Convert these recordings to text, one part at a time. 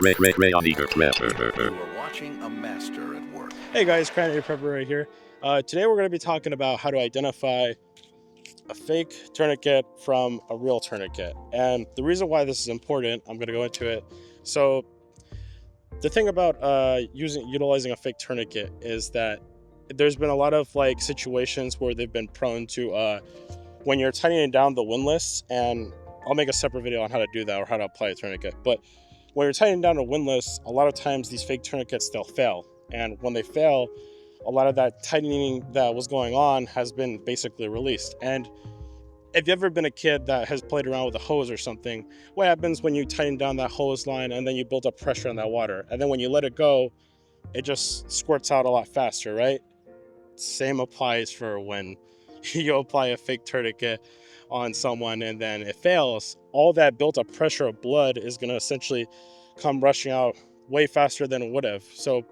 You are watching a master at work. Hey guys, Cranny Prepper right here. Today we're going to be talking about how to identify a fake tourniquet from a real tourniquet. And the reason why this is important, I'm going to go into it. So the thing about utilizing a fake tourniquet is that there's been a lot of like situations where they've been prone to when you're tightening down the windlass, and I'll make a separate video on how to do that or how to apply a tourniquet. But when you're tightening down a windlass, a lot of times these fake tourniquets, they'll fail. And when they fail, a lot of that tightening that was going on has been basically released. And if you've ever been a kid that has played around with a hose or something, what happens when you tighten down that hose line and then you build up pressure on that water? And then when you let it go, it just squirts out a lot faster, right? Same applies for when you apply a fake tourniquet on someone and then it fails. All that built up pressure of blood is going to essentially come rushing out way faster than it would have. So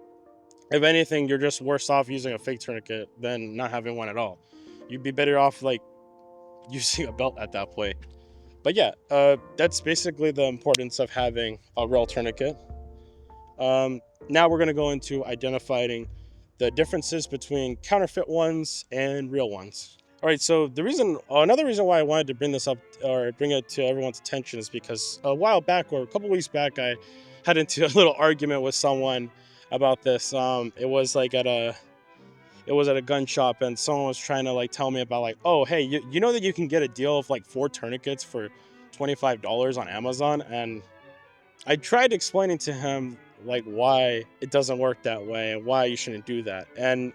if anything, you're just worse off using a fake tourniquet than not having one at all. You'd be better off like using a belt at that point. But yeah, that's basically the importance of having a real tourniquet. Now we're going to go into identifying the differences between counterfeit ones and real ones. All right, so another reason why I wanted to bring this up or bring it to everyone's attention is because a while back or a couple weeks back, I had into a little argument with someone about this. It was at a gun shop, and someone was trying to like tell me about like, oh, hey, you know that you can get a deal of like 4 tourniquets for $25 on Amazon, and I tried explaining to him like why it doesn't work that way and why you shouldn't do that. And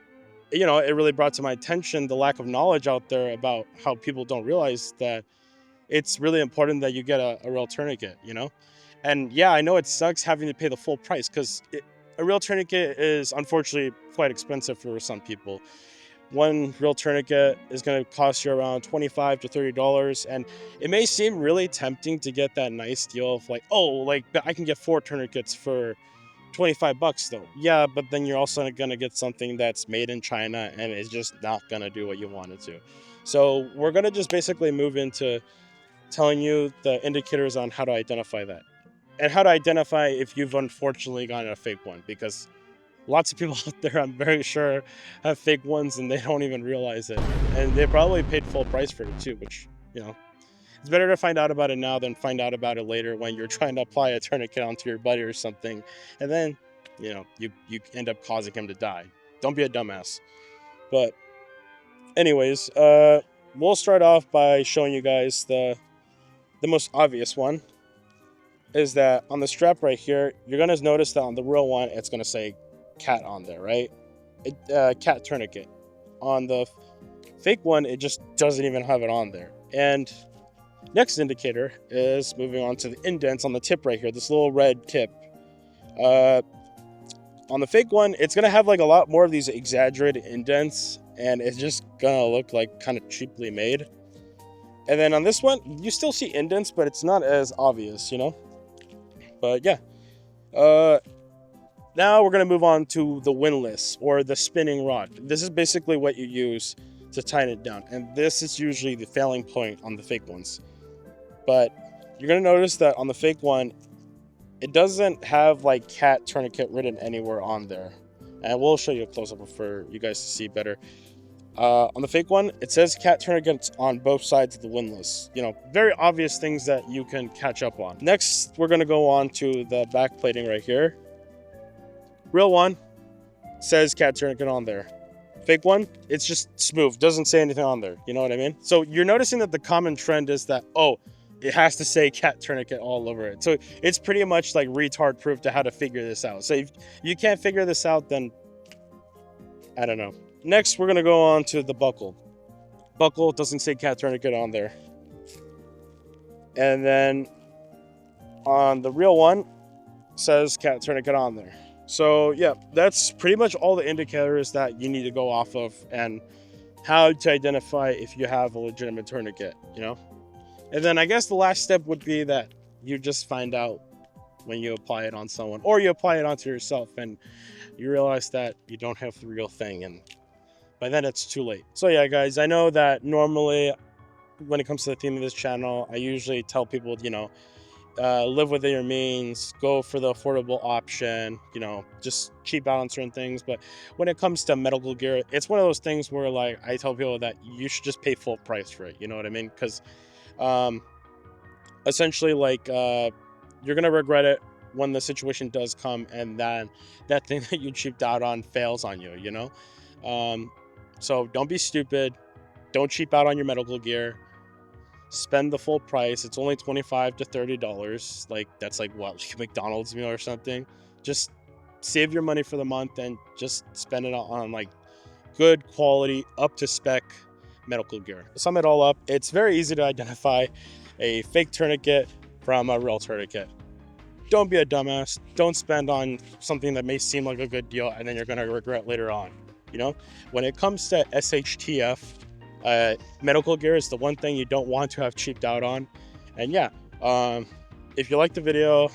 it really brought to my attention the lack of knowledge out there about how people don't realize that it's really important that you get a real tourniquet, And yeah, I know it sucks having to pay the full price because a real tourniquet is unfortunately quite expensive for some people. One real tourniquet is going to cost you around $25 to $30, and it may seem really tempting to get that nice deal of like, oh, like I can get 4 tourniquets for $25 though. Yeah, but then you're also going to get something that's made in China and it's just not going to do what you want it to. So we're going to just basically move into telling you the indicators on how to identify that and how to identify if you've unfortunately gotten a fake one, because lots of people out there, I'm very sure, have fake ones and they don't even realize it. And they probably paid full price for it too, which, it's better to find out about it now than find out about it later when you're trying to apply a tourniquet onto your buddy or something. And then, you end up causing him to die. Don't be a dumbass. But anyways, we'll start off by showing you guys the most obvious one. Is that on the strap right here, you're going to notice that on the real one, it's going to say cat on there, right? Cat tourniquet. On the fake one, it just doesn't even have it on there. And next indicator is moving on to the indents on the tip right here, this little red tip. On the fake one, it's going to have like a lot more of these exaggerated indents, and it's just going to look like kind of cheaply made. And then on this one, you still see indents, but it's not as obvious, But yeah. Now we're going to move on to the windlass or the spinning rod. This is basically what you use to tighten it down. And this is usually the failing point on the fake ones. But you're going to notice that on the fake one, it doesn't have like cat tourniquet written anywhere on there. And we'll show you a close-up for you guys to see better. On the fake one, it says cat tourniquets on both sides of the windlass. Very obvious things that you can catch up on. Next, we're going to go on to the back plating right here. Real one says cat tourniquet on there. Fake one, it's just smooth, doesn't say anything on there. You know what I mean? So you're noticing that the common trend is that, it has to say cat tourniquet all over it. So it's pretty much like retard proof to how to figure this out. So if you can't figure this out, then I don't know. Next, we're going to go on to the buckle. Buckle doesn't say cat tourniquet on there. And then on the real one, says cat tourniquet on there. So yeah, that's pretty much all the indicators that you need to go off of and how to identify if you have a legitimate tourniquet, And then I guess the last step would be that you just find out when you apply it on someone, or you apply it onto yourself and you realize that you don't have the real thing, and by then it's too late. So yeah, guys, I know that normally when it comes to the theme of this channel, I usually tell people, live within your means, go for the affordable option, just cheap out on certain things. But when it comes to medical gear, it's one of those things where, like, I tell people that you should just pay full price for it. You know what I mean? Because essentially, like, you're going to regret it when the situation does come and then that thing that you cheaped out on fails on you. So don't be stupid. Don't cheap out on your medical gear. Spend the full price. It's only $25 to $30. Like, that's like what, like a McDonald's meal or something. Just save your money for the month and just spend it on like good quality, up to spec medical gear. To sum it all up, it's very easy to identify a fake tourniquet from a real tourniquet. Don't be a dumbass. Don't spend on something that may seem like a good deal and then you're going to regret later on. When it comes to SHTF, medical gear is the one thing you don't want to have cheaped out on. And yeah, if you like the video,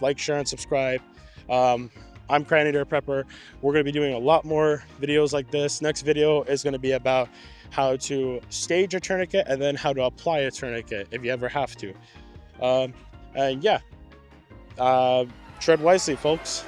like, share, and subscribe. I'm Cranny Deer Prepper. We're going to be doing a lot more videos like this. Next video is going to be about how to stage a tourniquet and then how to apply a tourniquet if you ever have to. And yeah, tread wisely, folks.